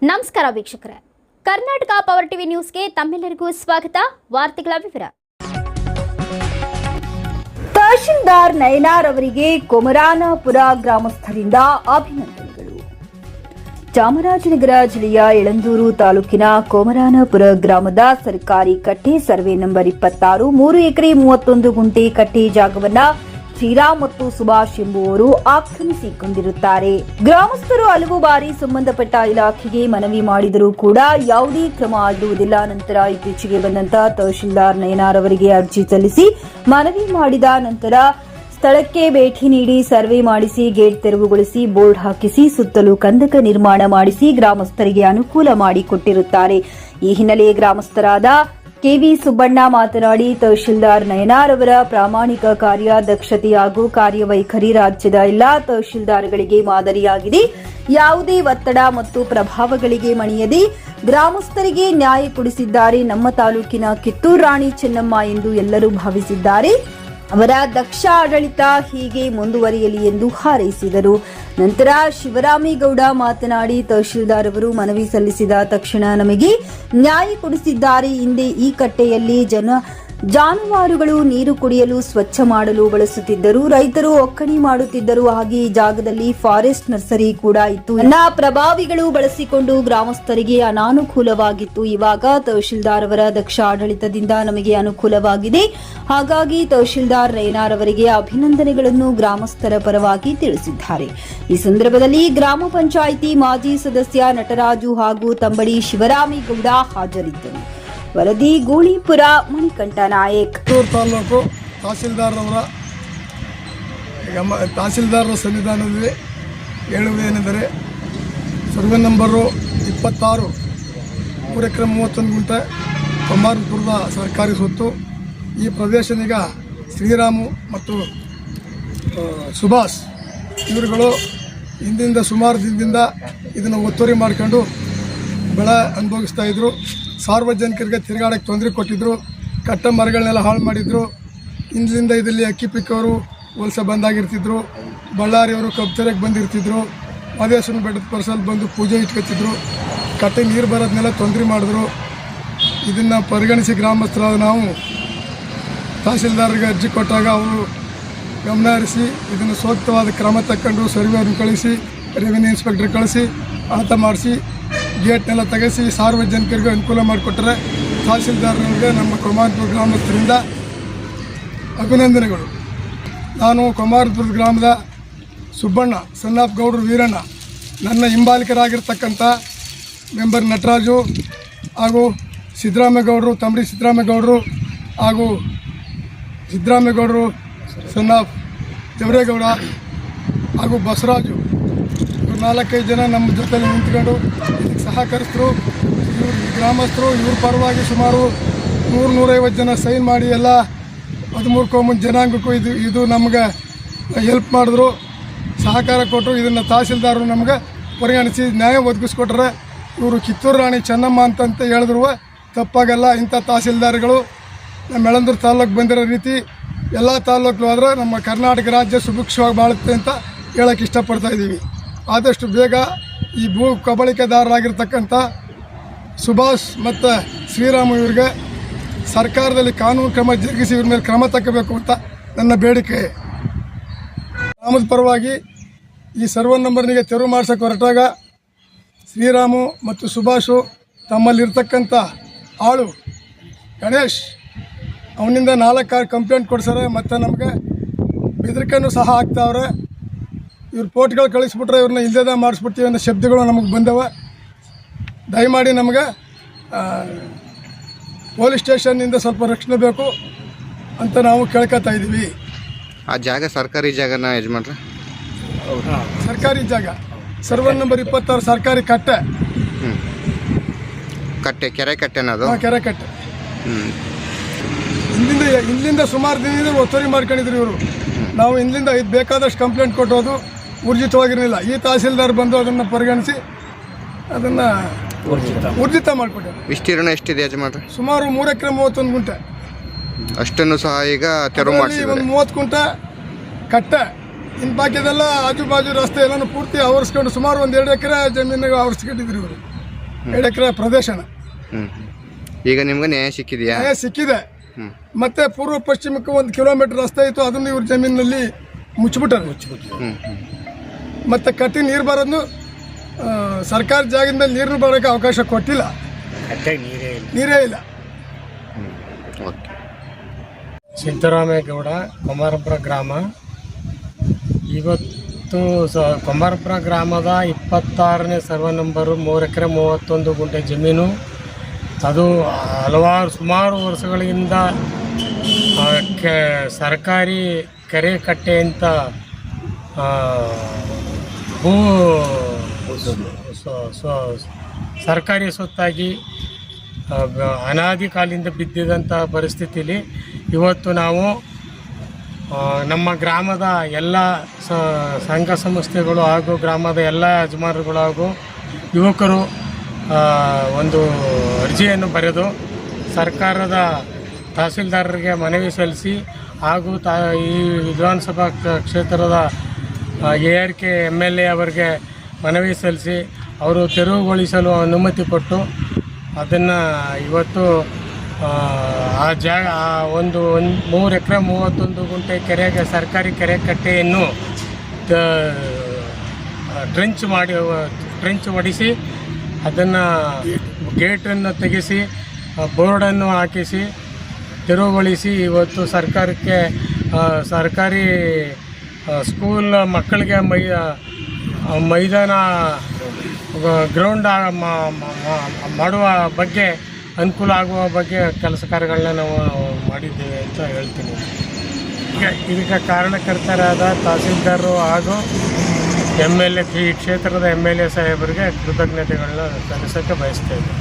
ನಮಸ್ಕಾರ ವೀಕ್ಷಕರೇ, Karnataka power TV ನ್ಯೂಸ್ಗೆ ತಮ್ಮೆಲ್ಲರಿಗೂ ಸ್ವಾಗತ. ವಾರ್ತೆಗಳ ವಿವರ. ತಹಶೀಲ್ದಾರ್ ನಯನಾರ್ ಅವರಿಗೆ ಕೊಮರಾನಪುರ ಗ್ರಾಮಸ್ಥರಿಂದ ಅಭಿನಂದನೆಗಳು. ಚಾಮರಾಜನಗರ ಜಿಲ್ಲೆಯ ಯಳಂದೂರು ತಾಲೂಕಿನ ಕೊಮರಾನಪುರ ಗ್ರಾಮದ ಸರ್ಕಾರಿ ಕಟ್ಟೆ ಸರ್ವೆ ನಂಬರ್ 26 3 ಎಕರೆ 31 ಗುಂಟೆ ಕಟ್ಟೆ ಜಾಗವನ್ನ ಶ್ರೀರಾಮ್ ಮತ್ತು ಸುಭಾಷ್ ಎಂಬುವರು ಆಕ್ರಮಿಸಿಕೊಂಡಿರುತ್ತಾರೆ. ಗ್ರಾಮಸ್ಥರು ಹಲವು ಬಾರಿ ಸಂಬಂಧಪಟ್ಟ ಇಲಾಖೆಗೆ ಮನವಿ ಮಾಡಿದರೂ ಕೂಡ ಯಾವುದೇ ಕ್ರಮ ಆಗುವುದಿಲ್ಲ. ನಂತರ ಇತ್ತೀಚೆಗೆ ಬಂದಂತ ತಹಶೀಲ್ದಾರ್ ನಯನಾರ್ ಅವರಿಗೆ ಅರ್ಜಿ ಸಲ್ಲಿಸಿ ಮನವಿ ಮಾಡಿದ ನಂತರ ಸ್ಥಳಕ್ಕೆ ಭೇಟಿ ನೀಡಿ ಸರ್ವೆ ಮಾಡಿಸಿ ಗೇಟ್ ತೆರವುಗೊಳಿಸಿ ಬೋರ್ಡ್ ಹಾಕಿಸಿ ಸುತ್ತಲೂ ಕಂದಕ ನಿರ್ಮಾಣ ಮಾಡಿಸಿ ಗ್ರಾಮಸ್ಥರಿಗೆ ಅನುಕೂಲ ಮಾಡಿಕೊಟ್ಟಿರುತ್ತಾರೆ. ಈ ಹಿನ್ನೆಲೆ ಗ್ರಾಮಸ್ಥರಾದ ಕೆವಿ ಸುಬ್ಬಣ್ಣ ಮಾತನಾಡಿ, ತಹಶೀಲ್ದಾರ್ ನಯನಾರ್ ಅವರ ಪ್ರಾಮಾಣಿಕ ಕಾರ್ಯ, ದಕ್ಷತೆ ಹಾಗೂ ಕಾರ್ಯವೈಖರಿ ರಾಜ್ಯದ ಎಲ್ಲಾ ತಹಶೀಲ್ದಾರ್ಗಳಿಗೆ ಮಾದರಿಯಾಗಿದೆ. ಯಾವುದೇ ಒತ್ತಡ ಮತ್ತು ಪ್ರಭಾವಗಳಿಗೆ ಮಣಿಯದೆ ಗ್ರಾಮಸ್ಥರಿಗೆ ನ್ಯಾಯ ಕೊಡಿಸಿದ್ದಾರೆ. ನಮ್ಮ ತಾಲೂಕಿನ ಕಿತ್ತೂರು ರಾಣಿ ಚೆನ್ನಮ್ಮ ಎಂದು ಎಲ್ಲರೂ ಭಾವಿಸಿದ್ದಾರೆ. ಅವರ ದಕ್ಷ ಆಡಳಿತ ಹೀಗೆ ಮುಂದುವರಿಯಲಿ ಎಂದು ಹಾರೈಸಿದರು. ನಂತರ ಶಿವರಾಮೇಗೌಡ ಮಾತನಾಡಿ, ತಹಶೀಲ್ದಾರ್ ಅವರು ಮನವಿ ಸಲ್ಲಿಸಿದ ತಕ್ಷಣ ನಮಗೆ ನ್ಯಾಯ ಕೊಡಿಸಿದ್ದಾರೆ. ಹಿಂದೆ ಈ ಕಟ್ಟೆಯಲ್ಲಿ ಜಾನುವಾರುಗಳು ನೀರು ಕುಡಿಯಲು ಸ್ವಚ್ಛ ಮಾಡಲು ಬಳಸುತ್ತಿದ್ದರು. ರೈತರು ಒಕ್ಕಣೆ ಮಾಡುತ್ತಿದ್ದರು. ಹಾಗೆ ಈ ಜಾಗದಲ್ಲಿ ಫಾರೆಸ್ಟ್ ನರ್ಸರಿ ಕೂಡ ಇತ್ತು. ಪ್ರಭಾವಿಗಳು ಬಳಸಿಕೊಂಡು ಗ್ರಾಮಸ್ಥರಿಗೆ ಅನಾನುಕೂಲವಾಗಿತ್ತು. ಇವಾಗ ತಹಶೀಲ್ದಾರ್ ಅವರ ದಕ್ಷ ಆಡಳಿತದಿಂದ ನಮಗೆ ಅನುಕೂಲವಾಗಿದೆ. ಹಾಗಾಗಿ ತಹಶೀಲ್ದಾರ್ ನಯನಾರ್ ಅವರಿಗೆ ಅಭಿನಂದನೆಗಳನ್ನು ಗ್ರಾಮಸ್ಥರ ಪರವಾಗಿ ತಿಳಿಸಿದ್ದಾರೆ. ಈ ಸಂದರ್ಭದಲ್ಲಿ ಗ್ರಾಮ ಪಂಚಾಯಿತಿ ಮಾಜಿ ಸದಸ್ಯ ನಟರಾಜು ಹಾಗೂ ತಂಬಡಿ ಶಿವರಾಮೇಗೌಡ ಹಾಜರಿದ್ದರು. ವರದಿ ಗೂಳಿಪುರ ಮಣಿಕಂಠ ನಾಯಕ್. ತಾಲೂಕು ತಹಶೀಲ್ದಾರರ ಸನ್ನಿಧಾನದಲ್ಲಿ ಹೇಳುವುದೇನೆಂದರೆ, ಸರ್ವೆ ನಂಬರು 26 3 ಎಕರೆ 31 ಗುಂಟೆ ಕೊಮಾರಪುರದ ಸರ್ಕಾರಿ ಸ್ವತ್ತು. ಈ ಪ್ರದೇಶನೀಗ ಶ್ರೀರಾಮು ಮತ್ತು ಸುಭಾಷ್ ಇವರುಗಳು ಹಿಂದಿಂದ ಸುಮಾರು ದಿನದಿಂದ ಇದನ್ನು ಒತ್ತುವರಿ ಮಾಡ್ಕೊಂಡು ಬೆಳೆ ಅನುಭವಿಸ್ತಾ ಇದ್ರು. ಸಾರ್ವಜನಿಕರಿಗೆ ತಿರುಗಾಡಕ್ಕೆ ತೊಂದರೆ ಕೊಟ್ಟಿದ್ರು. ಕಟ್ಟ ಮರಗಳನ್ನೆಲ್ಲ ಹಾಳು ಮಾಡಿದ್ರು. ಹಿಂದಿನಿಂದ ಇದರಲ್ಲಿ ಅಕ್ಕಿ ಪಿಕ್ಕವರು ವಲಸೆ ಬಂದಾಗಿರ್ತಿದ್ರು. ಬಳ್ಳಾರಿಯವರು ಕಬ್ತರೆಗೆ ಬಂದಿರ್ತಿದ್ರು. ಮಹದೇಶ್ವರನ ಬೆಟ್ಟದ ಪರಿಸರಲ್ಲಿ ಬಂದು ಪೂಜೆ ಇಟ್ಕೊತಿದ್ರು. ಕಟ್ಟೆ ನೀರು ಬರೋದನ್ನೆಲ್ಲ ತೊಂದರೆ ಮಾಡಿದ್ರು. ಇದನ್ನು ಪರಿಗಣಿಸಿ ಗ್ರಾಮಸ್ಥರಾದ ನಾವು ತಹಶೀಲ್ದಾರ್ಗೆ ಅರ್ಜಿ ಕೊಟ್ಟಾಗ ಅವರು ಗಮನ ಹರಿಸಿ ಇದನ್ನು ಸೂಕ್ತವಾದ ಕ್ರಮ ತಕ್ಕೊಂಡು ಸರ್ವೇಯರ್ನ ಕಳಿಸಿ ರೆವಿನ್ಯೂ ಇನ್ಸ್ಪೆಕ್ಟರ್ ಕಳಿಸಿ ಅಳತೆ ಮಾಡಿಸಿ ಗೇಟ್ನೆಲ್ಲ ತೆಗೆಸಿ ಸಾರ್ವಜನಿಕರಿಗೆ ಅನುಕೂಲ ಮಾಡಿಕೊಟ್ಟರೆ ತಹಶೀಲ್ದಾರರಿಗೆ ನಮ್ಮ ಕೊಮಾರಪುರ ಗ್ರಾಮಸ್ಥರಿಂದ ಅಭಿನಂದನೆಗಳು. ನಾನು ಕೊಮಾರಪುರ ಗ್ರಾಮದ ಸುಬ್ಬಣ್ಣ, ಸನ್ನಾಪ್ ಗೌಡರು ವೀರಣ್ಣ, ನನ್ನ ಹಿಂಬಾಲಿಕರಾಗಿರ್ತಕ್ಕಂಥ ಮೆಂಬರ್ ನಟರಾಜು ಹಾಗೂ ಸಿದ್ದರಾಮೇಗೌಡರು, ತಂಬಡಿ ಸಿದ್ದರಾಮೇಗೌಡರು ಹಾಗೂ ಸಿದ್ದರಾಮೇಗೌಡರು, ಸನ್ನಾಪ್ ಜವರೇಗೌಡ ಹಾಗೂ ಬಸವರಾಜು, ಇವರು 4-5 ಜನ ನಮ್ಮ ಜೊತೆಲಿ ನಿಂತ್ಕೊಂಡು ಇದಕ್ಕೆ ಸಹಕರಿಸಿದ್ರು. ಇವರು ಗ್ರಾಮಸ್ಥರು ಇವ್ರ ಪರವಾಗಿ ಸುಮಾರು 100-150 ಜನ ಸೈನ್ ಮಾಡಿ ಎಲ್ಲ 13 ಕೋಮು ಜನಾಂಗಕ್ಕೂ ಇದು ನಮಗೆ ಹೆಲ್ಪ್ ಮಾಡಿದ್ರು, ಸಹಕಾರ ಕೊಟ್ಟರು. ಇದನ್ನು ತಹಶೀಲ್ದಾರರು ನಮಗೆ ಪರಿಗಣಿಸಿ ನ್ಯಾಯ ಒದಗಿಸ್ಕೊಟ್ರೆ ಇವರು ಕಿತ್ತೂರು ರಾಣಿ ಚೆನ್ನಮ್ಮ ಅಂತ ಹೇಳಿದ್ರು ತಪ್ಪಾಗಲ್ಲ. ಇಂಥ ತಹಶೀಲ್ದಾರ್ಗಳು ನಮ್ಮ ಯಳಂದೂರು ತಾಲೂಕು ಬಂದಿರೋ ರೀತಿ ಎಲ್ಲ ತಾಲೂಕು ಹೋದರೆ ನಮ್ಮ ಕರ್ನಾಟಕ ರಾಜ್ಯ ಸುಭಿಕ್ಷವಾಗಿ ಬಾಳುತ್ತೆ ಅಂತ ಹೇಳೋಕ್ಕೆ ಇಷ್ಟಪಡ್ತಾ ಇದ್ದೀವಿ. ಆದಷ್ಟು ಬೇಗ ಈ ಭೂ ಕಬಳಿಕೆದಾರರಾಗಿರ್ತಕ್ಕಂಥ ಸುಭಾಷ್ ಮತ್ತು ಶ್ರೀರಾಮು ಇವರಿಗೆ ಸರ್ಕಾರದಲ್ಲಿ ಕಾನೂನು ಕ್ರಮ ಜರುಗಿಸಿ ಇವ್ರ ಮೇಲೆ ಕ್ರಮ ತಗೋಬೇಕು ಅಂತ ನನ್ನ ಬೇಡಿಕೆ. ಗ್ರಾಮದ ಪರವಾಗಿ ಈ ಸರ್ವೆ ನಂಬರ್ನಿಗೆ ತೆರವು ಮಾಡ್ಸೋಕೆ ಹೊರಟಾಗ ಶ್ರೀರಾಮು ಮತ್ತು ಸುಭಾಷು ತಮ್ಮಲ್ಲಿರ್ತಕ್ಕಂಥ ಆಳು ಗಣೇಶ್ ಅವನಿಂದ 4-6 ಕಂಪ್ಲೇಂಟ್ ಕೊಡ್ಸಾರೆ. ಮತ್ತು ನಮಗೆ ಬೆದರಿಕೆನೂ ಸಹ ಆಗ್ತಾವ್ರೆ. ಇವ್ರು ಪೋಟ್ಗಳು ಕಳಿಸ್ಬಿಟ್ರೆ ಇವ್ರನ್ನ ಇಲ್ಲದೇ ಮಾಡಿಸ್ಬಿಡ್ತೀವಿ ಅನ್ನೋ ಶಬ್ದಗಳು ನಮಗೆ ಬಂದವೆ. ದಯಮಾಡಿ ನಮಗೆ ಪೊಲೀಸ್ ಸ್ಟೇಷನ್ನಿಂದ ಸ್ವಲ್ಪ ರಕ್ಷಣೆ ಬೇಕು ಅಂತ ನಾವು ಕೇಳ್ಕೊತಾ ಇದ್ದೀವಿ. ಆ ಜಾಗ ಸರ್ಕಾರಿ ಜಾಗನ ಯಜಮಾನ್ರೆ? ಸರ್ಕಾರಿ ಜಾಗ, ಸರ್ವೆ ನಂಬರ್ 26 ಸರ್ಕಾರಿ ಕಟ್ಟೆ. ಕಟ್ಟೆ ಕೆರೆ ಕಟ್ಟೆನದು? ಕೆರೆ ಕಟ್ಟೆ. ಹಿಂದಿಂದ ಸುಮಾರು ದಿನದಿಂದ ಒತ್ತುವರಿ ಮಾಡ್ಕೊಂಡಿದ್ರು ಇವರು. ನಾವು ಹಿಂದಿಂದ ಇದು ಬೇಕಾದಷ್ಟು ಕಂಪ್ಲೇಂಟ್ ಕೊಟ್ಟೋದು ಊರ್ಜಿತವಾಗಿರಲಿಲ್ಲ. ಈ ತಹಶೀಲ್ದಾರ್ ಬಂದು ಅದನ್ನು ಪರಿಗಣಿಸಿ ಅದನ್ನು ಊರ್ಜಿತ ಮಾಡಿಕೊಟ್ಟಾರೆ. ವಿಸ್ತೀರ್ಣ ಎಷ್ಟಿದೆ ಯಜಮಾನ್ರೆ? ಸುಮಾರು 3 ಎಕರೆ 31 ಗುಂಟೆ. ಅಷ್ಟನ್ನು ಸಹ ಈಗ ತೆರವು ಮಾಡಿಸಿದ್ದಾರೆ. ಒಂದು 30 ಗುಂಟೆ ಕಟ್ಟೆ, ಇನ್ನು ಬಾಕಿದೆಲ್ಲ ಆಜು ಬಾಜು ರಸ್ತೆ ಎಲ್ಲನೂ ಪೂರ್ತಿ ಆವರಿಸ್ಕೊಂಡು ಸುಮಾರು 1-2 ಎಕರೆ ಜಮೀನಿಗೆ ಆವರಿಸ್ಕೊಂಡಿದ್ರು ಇವರು. 2 ಎಕರೆ ಪ್ರದೇಶನ ಹ್ಞೂ ಈಗ ನಿಮ್ಗೆ ನ್ಯಾಯ ಸಿಕ್ಕಿದೆಯಾ? ನ್ಯಾಯ ಸಿಕ್ಕಿದೆ. ಹ್ಞೂ ಮತ್ತೆ ಪೂರ್ವ ಪಶ್ಚಿಮಕ್ಕೆ 1 ಕಿಲೋಮೀಟರ್ ರಸ್ತೆ ಇತ್ತು, ಅದನ್ನು ಇವ್ರ ಜಮೀನಿನಲ್ಲಿ ಮುಚ್ಚಿಬಿಟ್ಟಾರೆ. ಹ್ಞೂ ಮತ್ತೆ ಕಟ್ಟಿ ನೀರು ಬರೋದು ಸರ್ಕಾರಿ ಜಾಗದಿಂದ ನೀರು ಬರೋಕ್ಕೆ ಅವಕಾಶ ಕೊಟ್ಟಿಲ್ಲ, ನೀರೇ ಇಲ್ಲ. ಓಕೆ. ಸಿದ್ದರಾಮೇಗೌಡ, ಕೊಮಾರಪುರ ಗ್ರಾಮ. ಇವತ್ತು ಕೊಮಾರಪುರ ಗ್ರಾಮದ 26ನೇ ಸರ್ವೆ ನಂಬರು 3 ಎಕರೆ 31 ಗುಂಟೆ ಜಮೀನು. ಅದು ಸುಮಾರು ವರ್ಷಗಳಿಂದ ಸರ್ಕಾರಿ ಕೆರೆ ಕಟ್ಟೆ ಅಂತ ಸರ್ಕಾರಿ ಸ್ವತ್ತಾಗಿ ಅನಾದಿ ಕಾಲದಿಂದ ಬಿದ್ದಿದ್ದಂಥ ಪರಿಸ್ಥಿತಿಲಿ ಇವತ್ತು ನಾವು ನಮ್ಮ ಗ್ರಾಮದ ಎಲ್ಲ ಸಂಘ ಸಂಸ್ಥೆಗಳು ಹಾಗೂ ಗ್ರಾಮದ ಎಲ್ಲ ಯಜಮಾನರುಗಳು ಹಾಗೂ ಯುವಕರು ಒಂದು ಅರ್ಜಿಯನ್ನು ಬರೆದು ಸರ್ಕಾರದ ತಹಸೀಲ್ದಾರರಿಗೆ ಮನವಿ ಸಲ್ಲಿಸಿ ಹಾಗೂ ಈ ವಿಧಾನಸಭಾ ಕ್ಷೇತ್ರದ ARK MLA ಅವರಿಗೆ ಮನವಿ ಸಲ್ಲಿಸಿ ಅವರು ತೆರವುಗೊಳಿಸಲು ಅನುಮತಿ ಕೊಟ್ಟು ಅದನ್ನು ಇವತ್ತು ಆ ಜಾಗ ಒಂದು 3 ಎಕರೆ 31 ಗುಂಟೆ ಕೆರೆಗೆ ಸರ್ಕಾರಿ ಕೆರೆ ಕಟ್ಟೆಯನ್ನು ಟ್ರೆಂಚ್ ಹೊಡಿಸಿ ಅದನ್ನು ಗೇಟನ್ನು ತೆಗೆಸಿ ಬೋರ್ಡನ್ನು ಹಾಕಿಸಿ ತೆರವುಗೊಳಿಸಿ ಇವತ್ತು ಸರ್ಕಾರಕ್ಕೆ ಸರ್ಕಾರಿ ಸ್ಕೂಲ್ ಮಕ್ಕಳಿಗೆ ಮೈದಾನ ಗ್ರೌಂಡ್ ಮಾಡುವ ಬಗ್ಗೆ ಅನುಕೂಲ ಆಗುವ ಬಗ್ಗೆ ಕೆಲಸ ಕಾರ್ಯಗಳನ್ನ ನಾವು ಮಾಡಿದ್ದೇವೆ ಅಂತ ಹೇಳ್ತೀನಿ. ಇದಕ್ಕೆ ಕಾರಣಕರ್ತರಾದ ತಹಸೀಲ್ದಾರರು ಹಾಗೂ MLA ಈ ಕ್ಷೇತ್ರದ MLA ಸಾಹೇಬರಿಗೆ ಕೃತಜ್ಞತೆಗಳನ್ನ ಸಲ್ಲಿಸೋಕ್ಕೆ ಬಯಸ್ತೇವೆ.